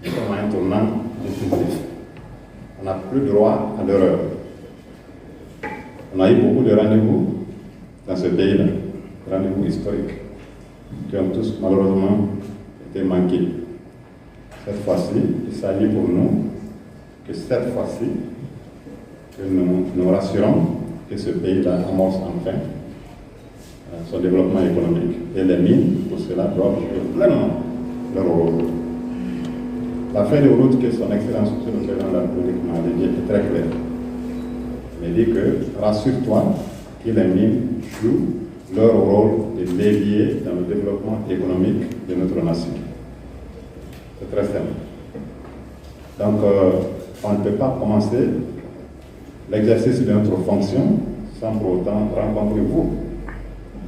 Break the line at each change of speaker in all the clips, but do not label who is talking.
nous sommes à un tournant décisif. On n'a plus droit à l'erreur. On a eu beaucoup de rendez-vous dans ce pays-là, rendez-vous historiques, qui ont tous malheureusement été manqués. Cette fois-ci, il s'agit pour nous que cette fois-ci, que nous rassurons que ce pays-là amorce enfin son développement économique. Et les mines, pour cela, doivent jouer pleinement leur rôle. La feuille de route que son Excellence Monsieur le Président de la République m'a dédiée est très claire. Il dit que, rassure-toi, que les mines jouent leur rôle de levier dans le développement économique de notre nation. C'est très simple. Donc, on ne peut pas commencer l'exercice de notre fonction sans pour autant rencontrer vous,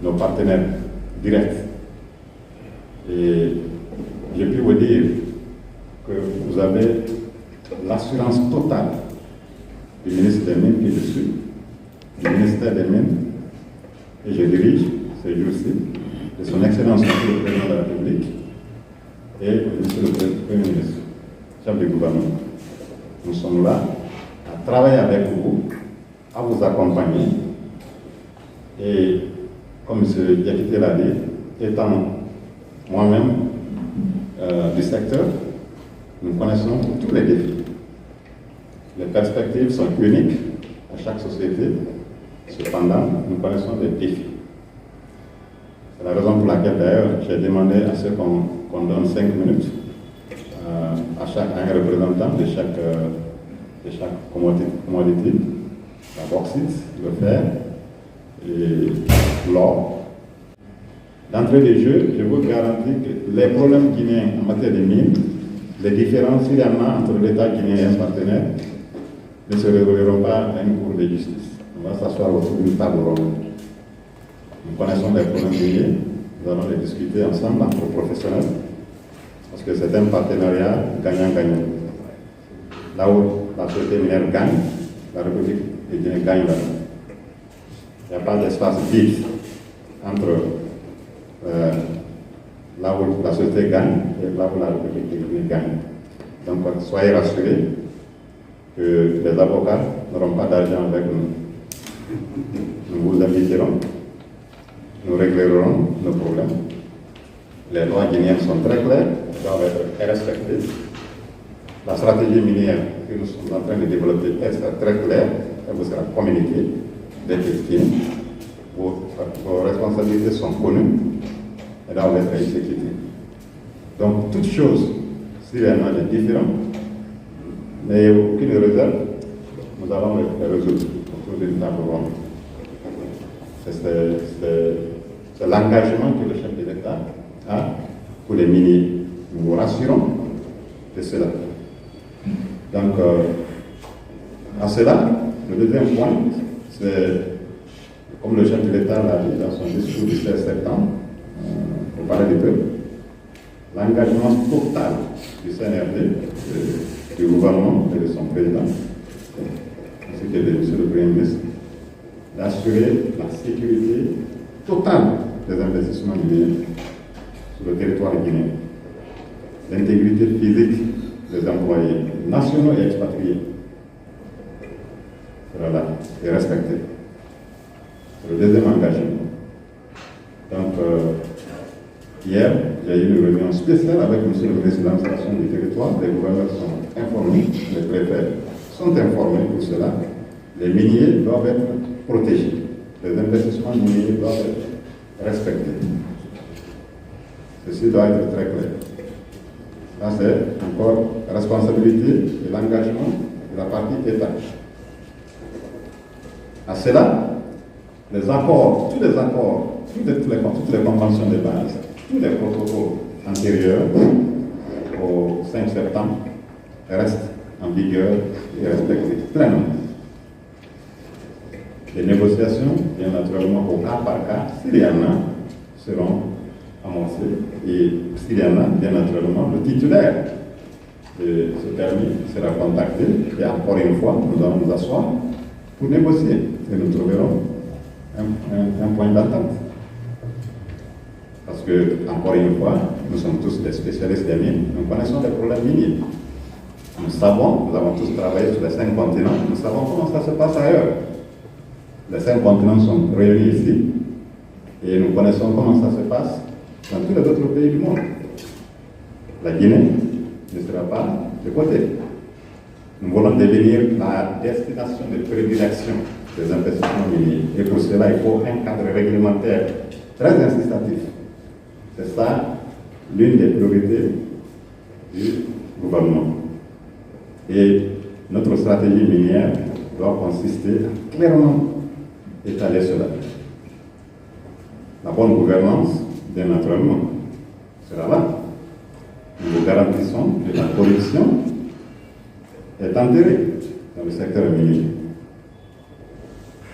nos partenaires directs. Et j'ai pu vous dire que vous avez l'assurance totale du ministre des Mines que je suis, du ministère des Mines que je dirige ces jours-ci, de son Excellence Monsieur le Président de la République et Monsieur le Premier ministre, chef du gouvernement. Nous sommes là à travailler avec vous, à vous accompagner. Et comme M. Diakité l'a dit, étant moi-même du secteur, nous connaissons tous les défis. Les perspectives sont uniques à chaque société. Cependant, nous connaissons les défis. C'est la raison pour laquelle, d'ailleurs, j'ai demandé à ce qu'on donne 5 minutes à un représentant de chaque commodity, la bauxite, le fer et l'or. D'entrée de jeu, je vous garantis que les problèmes guinéens en matière de mines, les différences qu'il y en a entre l'État guinéen et un partenaire, ne se résoudront pas à une cour de justice. On va s'asseoir autour d'une table ronde. Nous connaissons les problèmes guinéens, nous allons les discuter ensemble entre professionnels, parce que c'est un partenariat gagnant-gagnant. Là où la société minière gagne, la République de Guinée gagne là. Il n'y a pas d'espace vide entre là où la société gagne et là où la République de Guinée gagne. Donc soyez rassurés que les avocats n'auront pas d'argent avec nous. Nous vous inviterons, nous réglerons nos problèmes. Les lois guinéennes sont très claires, doivent être respectées. La stratégie minière que nous sommes en train de développer est très claire, elle vous sera communiquée dès que fini. Vos responsabilités sont connues et doivent être exécutées. Donc, toute chose, s'il y en a des différents, n'ayez aucune réserve, nous allons les résoudre autour d'une table ronde. C'est l'engagement que le chef de l'État a pour les miniers. Nous vous rassurons de cela. Donc, à cela, le deuxième point, c'est, comme le chef de l'État l'a dit dans son discours du 16 septembre, pour parler du peuple, l'engagement total du CNRD, du gouvernement et de son président, ainsi que de M. le Premier ministre, d'assurer la sécurité totale des investissements guinéens sur le territoire guinéen, l'intégrité physique des employés nationaux et expatriés sera là et respectée. C'est le deuxième engagement. Donc, hier, j'ai eu une réunion spéciale avec M. le ministre de l'administration du territoire. Les gouverneurs sont informés, les préfets sont informés pour cela. Les miniers doivent être protégés. Les investissements miniers doivent être respectés. Ceci doit être très clair. Là, c'est encore la responsabilité et l'engagement de la partie État. À cela, les accords, tous les accords, toutes les conventions de base, tous les protocoles antérieurs au 5 septembre restent en vigueur et respectés pleinement. Les négociations, bien naturellement, au cas par cas, s'il y en a, seront amorcées. Et s'il y en a, bien naturellement, le titulaire de ce permis sera contacté. Et encore une fois, nous allons nous asseoir pour négocier. Et nous trouverons un point d'entente. Parce que, encore une fois, nous sommes tous des spécialistes des mines, nous connaissons les problèmes miniers. Nous savons, nous avons tous travaillé sur les 5 continents, nous savons comment ça se passe ailleurs. Les 5 continents sont réunis ici et nous connaissons comment ça se passe dans tous les autres pays du monde. La Guinée ne sera pas de côté. Nous voulons devenir la destination de prédilection des investissements miniers. Et pour cela, il faut un cadre réglementaire très incitatif. C'est ça l'une des priorités du gouvernement. Et notre stratégie minière doit consister à clairement étaler cela. La bonne gouvernance, bien naturellement, sera là. Nous garantissons que la corruption est enterrée dans le secteur minier.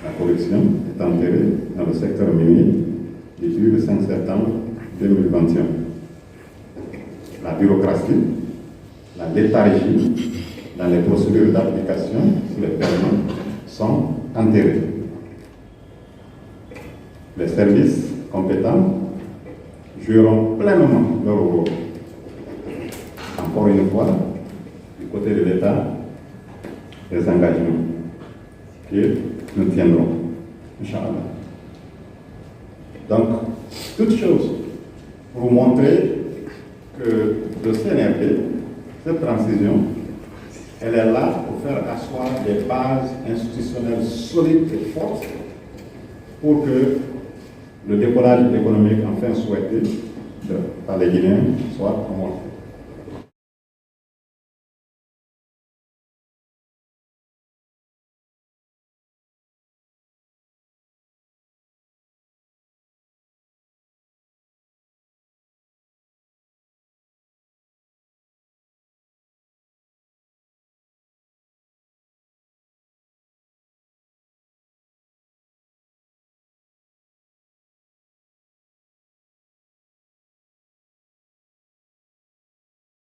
La corruption est enterrée dans le secteur minier depuis le 5 septembre 2021. La bureaucratie, la léthargie dans les procédures d'application sur les permis sont enterrées. Les services compétents joueront pleinement leur rôle. Encore une fois, du côté de l'État, les engagements que nous tiendrons, Inch'Allah. Donc, toute chose pour montrer que le CNRD, cette transition, elle est là pour faire asseoir des bases institutionnelles solides et fortes pour que le décollage économique enfin souhaité par les Guinéens soit promoté.